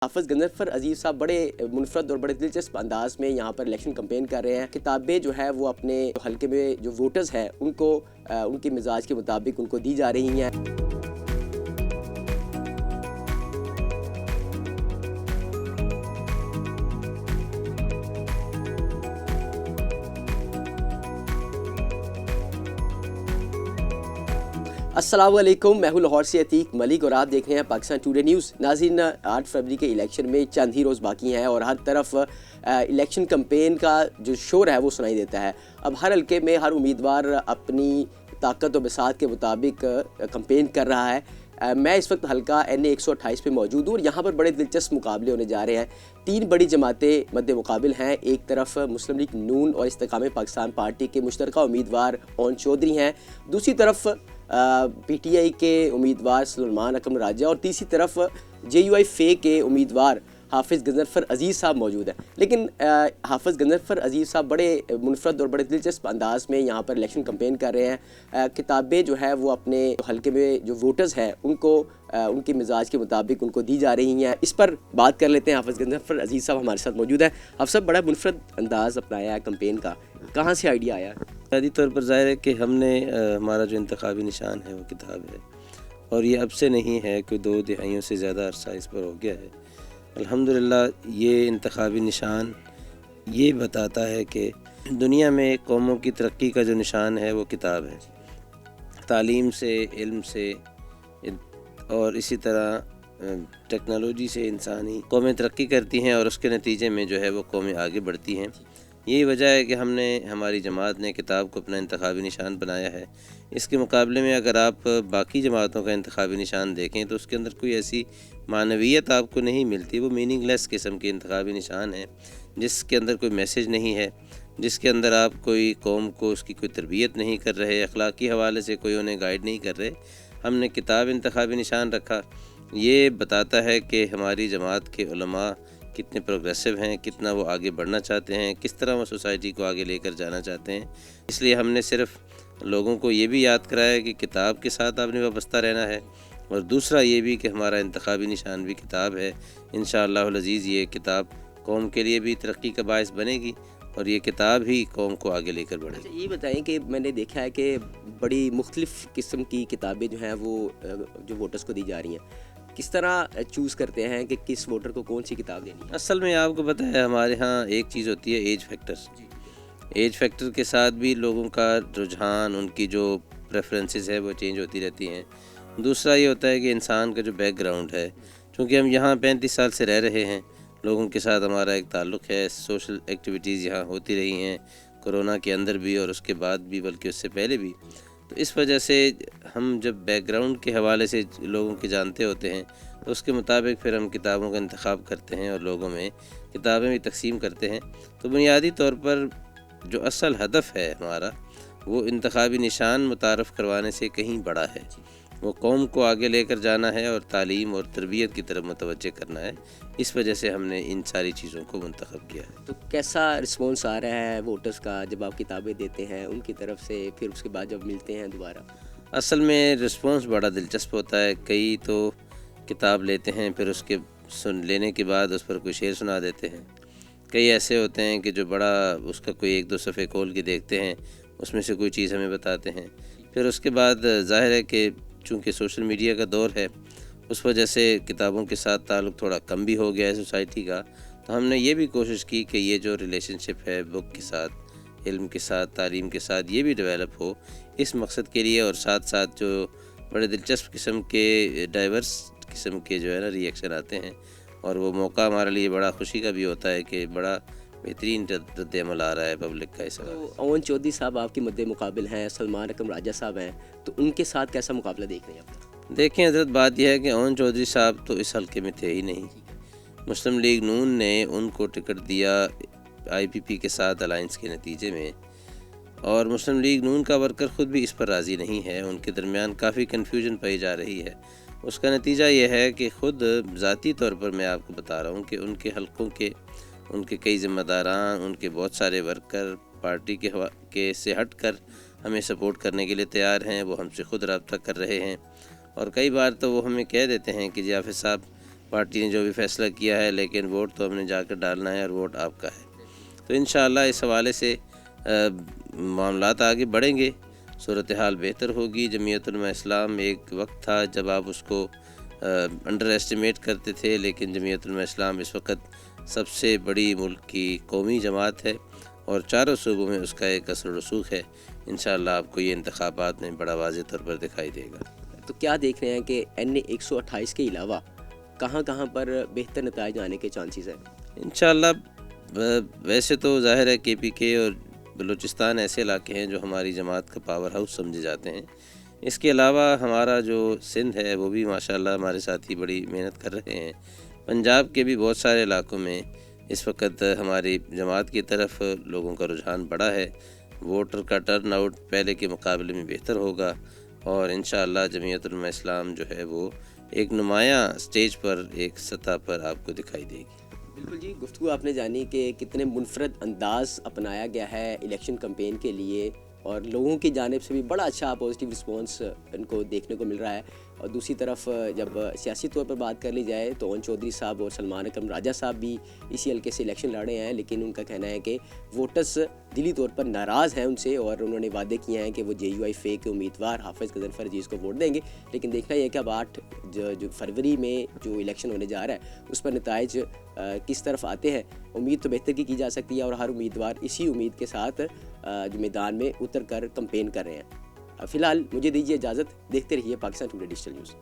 हाफिज गजनफर अजीज साहब बड़े मुनफरद और बड़े दिलचस्प अंदाज में यहाँ पर इलेक्शन कैंपेन कर रहे हैं। किताबें जो है वो अपने हल्के में जो वोटर्स हैं उनको उनके मिजाज के मुताबिक उनको दी जा रही हैं। अस्सलाम वालेकुम, मैं हूं लाहौर से अतीक मलिक और आप देख रहे हैं पाकिस्तान टुडे न्यूज़। नाज़रीन, 8 फरवरी के इलेक्शन में चंद ही रोज़ बाकी हैं और हर तरफ इलेक्शन कैंपेन का जो शोर है वो सुनाई देता है। अब हर हल्के में हर उम्मीदवार अपनी ताकत और बसात के मुताबिक कैंपेन कर रहा है। मैं इस वक्त हल्का NA 128 पे मौजूद हूँ और यहाँ पर बड़े दिलचस्प मुकाबले होने जा रहे हैं। 3 बड़ी जमातें मद्दे मुकाबिल हैं। एक तरफ मुस्लिम लीग नून और इस्तेकाम पाकिस्तान पार्टी के मुश्तरका उम्मीदवार ओन चौधरी हैं, दूसरी तरफ PTI के उम्मीदवार सलमान अकरम राजा और तीसरी तरफ JUI फे के उम्मीदवार हाफिज गजनफर अजीज साहब मौजूद हैं। लेकिन हाफिज गजनफर अजीज साहब बड़े मुनफरद और बड़े दिलचस्प अंदाज में यहाँ पर इलेक्शन कैंपेन कर रहे हैं। किताबें जो है वो अपने हल्के में जो वोटर्स हैं उनको उनके मिजाज के मुताबिक उनको दी जा रही हैं। इस पर बात कर लेते हैं। हाफिज गजनफर अजीज साहब हमारे साथ मौजूद है। हाफिज साहब, बड़ा मुनफरद अंदाज अपनाया है कैंपेन का, कहाँ से आइडिया आया? बुनियादी तौर पर ज़ाहिर है कि हमने हमारा जो इंतखाबी निशान है वो किताब है और ये अब से नहीं है, कोई 2 दिहाइयों से ज़्यादा अरसा इस पर हो गया है। अल्हम्दुलिल्लाह ये इंतखाबी निशान ये बताता है कि दुनिया में कौमों की तरक्की का जो निशान है वो किताब है। तालीम से, इल्म से और इसी तरह टेक्नोलॉजी से इंसानी कौमें तरक्की करती हैं और उसके नतीजे में जो है वो कौमें आगे बढ़ती हैं। यही वजह है कि हमारी जमात ने किताब को अपना इंतखाबी निशान बनाया है। इसके मुकाबले में अगर आप बाकी जमातों का इंतखाबी निशान देखें तो उसके अंदर कोई ऐसी मानवियत आपको नहीं मिलती। वो मीनिंगलेस किस्म के इंतखाबी निशान है जिसके अंदर कोई मैसेज नहीं है, जिसके अंदर आप कोई कौम को उसकी कोई तरबियत नहीं कर रहे, अखलाकी हवाले से कोई उन्हें गाइड नहीं कर रहे। हमने किताब इंतखाबी निशान रखा। ये बताता है कि हमारी जमात के उलमा कितने प्रोग्रेसिव हैं, कितना वो आगे बढ़ना चाहते हैं, किस तरह वो सोसाइटी को आगे लेकर जाना चाहते हैं। इसलिए हमने सिर्फ लोगों को ये भी याद कराया कि किताब के साथ आपने वाबस्ता रहना है और दूसरा ये भी कि हमारा इंतखाबी निशान भी किताब है। इंशाअल्लाह अज़ीज़ ये किताब कौम के लिए भी तरक्की का बायस बनेगी और ये किताब ही कौम को आगे लेकर बढ़ेगी। अच्छा, ये बताएं कि मैंने देखा है कि बड़ी मुख्तलिफ़ किस्म की किताबें जो हैं वो जो वोटर्स को दी जा रही हैं, किस तरह चूज़ करते हैं कि किस वोटर को कौन सी किताब देनी है? असल में आपको पता है हमारे यहाँ एक चीज़ होती है एज फैक्टर। एज फैक्टर के साथ भी लोगों का रुझान, उनकी जो प्रेफरेंसेस है वो चेंज होती रहती हैं। दूसरा ये होता है कि इंसान का जो बैकग्राउंड है, चूँकि हम यहाँ 35 साल से रह रहे हैं, लोगों के साथ हमारा एक ताल्लुक़ है, सोशल एक्टिविटीज़ यहाँ होती रही हैं कोरोना के अंदर भी और उसके बाद भी, बल्कि उससे पहले भी। तो इस वजह से हम जब बैकग्राउंड के हवाले से लोगों के जानते होते हैं तो उसके मुताबिक फिर हम किताबों का इंतखाब करते हैं और लोगों में किताबें भी तकसीम करते हैं। तो बुनियादी तौर पर जो असल हदफ है हमारा वो इंतखाबी निशान मुतारफ़ करवाने से कहीं बड़ा है। वो कौम को आगे लेकर जाना है और तालीम और तरबियत की तरफ मुतवज्जे करना है। इस वजह से हमने इन सारी चीज़ों को मुंतखब किया है। तो कैसा रिस्पॉन्स आ रहा है वोटर्स का जब आप किताबें देते हैं उनकी तरफ से, फिर उसके बाद जब मिलते हैं दोबारा? असल में रिस्पॉन्स बड़ा दिलचस्प होता है। कई तो किताब लेते हैं, फिर उसके लेने के बाद उस पर कोई शेर सुना देते हैं। कई ऐसे होते हैं कि जो बड़ा उसका कोई 1-2 सफ़े खोल के देखते हैं, उसमें से कोई चीज़ हमें बताते हैं। फिर उसके बाद ज़ाहिर है कि चूँकि सोशल मीडिया का दौर है उस वजह से किताबों के साथ ताल्लुक़ थोड़ा कम भी हो गया है सोसाइटी का। तो हमने ये भी कोशिश की कि ये जो रिलेशनशिप है बुक के साथ, इल्म के साथ, तालीम के साथ, ये भी डेवलप हो इस मकसद के लिए। और साथ साथ जो बड़े दिलचस्प किस्म के डाइवर्स किस्म के जो है ना रिएक्शन आते हैं और वो मौका हमारे लिए बड़ा खुशी का भी होता है कि बड़ा बेहतरीन रद्द-ए-अमल आ रहा है पब्लिक का इस वक्त। तो ओन चौधरी साहब आपके मद्दे मुकाबिल हैं, सलमान अकरम राजा साहब हैं, तो उनके साथ कैसा मुकाबला देख रहे हैं आप? देखें हज़रत, बात यह है कि ओन चौधरी साहब तो इस हल्के में थे ही नहीं। मुस्लिम लीग नून ने उनको टिकट दिया IPP के साथ अलाइंस के नतीजे में और मुस्लिम लीग नून का वर्कर ख़ुद भी इस पर राज़ी नहीं है। उनके दरमियान काफ़ी कन्फ्यूजन पाई जा रही है। उसका नतीजा ये है कि ख़ुद ज़ाती तौर पर मैं आपको बता रहा हूँ कि उनके हल्कों के उनके कई ज़िम्मेदारान, उनके बहुत सारे वर्कर पार्टी के से हट कर हमें सपोर्ट करने के लिए तैयार हैं। वो हमसे ख़ुद रब्ता कर रहे हैं और कई बार तो वो हमें कह देते हैं कि जी हाफिज़ साहब پارٹی نے جو بھی فیصلہ کیا ہے، لیکن ووٹ تو ہم نے جا کر ڈالنا ہے اور ووٹ آپ کا ہے۔ تو انشاءاللہ اس حوالے سے معاملات آگے بڑھیں گے، صورتحال بہتر ہوگی۔ جمعیت علماء اسلام ایک وقت تھا جب آپ اس کو انڈر ایسٹیمیٹ کرتے تھے، لیکن جمعیت علماء اسلام اس وقت سب سے بڑی ملک کی قومی جماعت ہے اور چاروں صوبوں میں اس کا ایک اثر و رسوخ ہے۔ انشاءاللہ آپ کو یہ انتخابات میں بڑا واضح طور پر دکھائی دے گا۔ تو کیا دیکھ رہے ہیں کہ NA 128 کے علاوہ کہاں کہاں پر بہتر نتائج آنے کے چانسز ہیں؟ انشاءاللہ ویسے تو ظاہر ہے KPK اور بلوچستان ایسے علاقے ہیں جو ہماری جماعت کا پاور ہاؤس سمجھے جاتے ہیں۔ اس کے علاوہ ہمارا جو سندھ ہے وہ بھی ماشاءاللہ ہمارے ساتھی بڑی محنت کر رہے ہیں۔ پنجاب کے بھی بہت سارے علاقوں میں اس وقت ہماری جماعت کی طرف لوگوں کا رجحان بڑا ہے۔ ووٹر کا ٹرن آؤٹ پہلے کے مقابلے میں بہتر ہوگا اور انشاءاللہ جمعیت علماء اسلام جو ہے وہ ایک نمایاں سٹیج پر، ایک سطح پر آپ کو دکھائی دے گی۔ بالکل جی، گفتگو آپ نے جانی کہ کتنے منفرد انداز اپنایا گیا ہے الیکشن کمپین کے لیے، اور لوگوں کی جانب سے بھی بڑا اچھا پازیٹیو رسپانس ان کو دیکھنے کو مل رہا ہے۔ اور دوسری طرف جب سیاسی طور پر بات کر لی جائے تو اون چودھری صاحب اور سلمان اکرم راجہ صاحب بھی اسی حلقے سے الیکشن لڑ رہے ہیں، لیکن ان کا کہنا ہے کہ ووٹرز دلی طور پر ناراض ہیں ان سے، اور انہوں نے وعدے کیے ہیں کہ وہ JUI کے امیدوار حافظ غضنفر عزیز کو ووٹ دیں گے۔ لیکن دیکھنا یہ ہے کہ اب 8 جو فروری میں جو الیکشن ہونے جا رہا ہے اس پر نتائج کس طرف آتے ہیں۔ امید تو بہتر کی جا سکتی ہے اور ہر امیدوار اسی امید کے ساتھ جو میدان میں اتر کر کمپین کر رہے ہیں۔ فی الحال مجھے دیجیے اجازت، دیکھتے رہیے پاکستان ٹوڈے ڈیجیٹل نیوز۔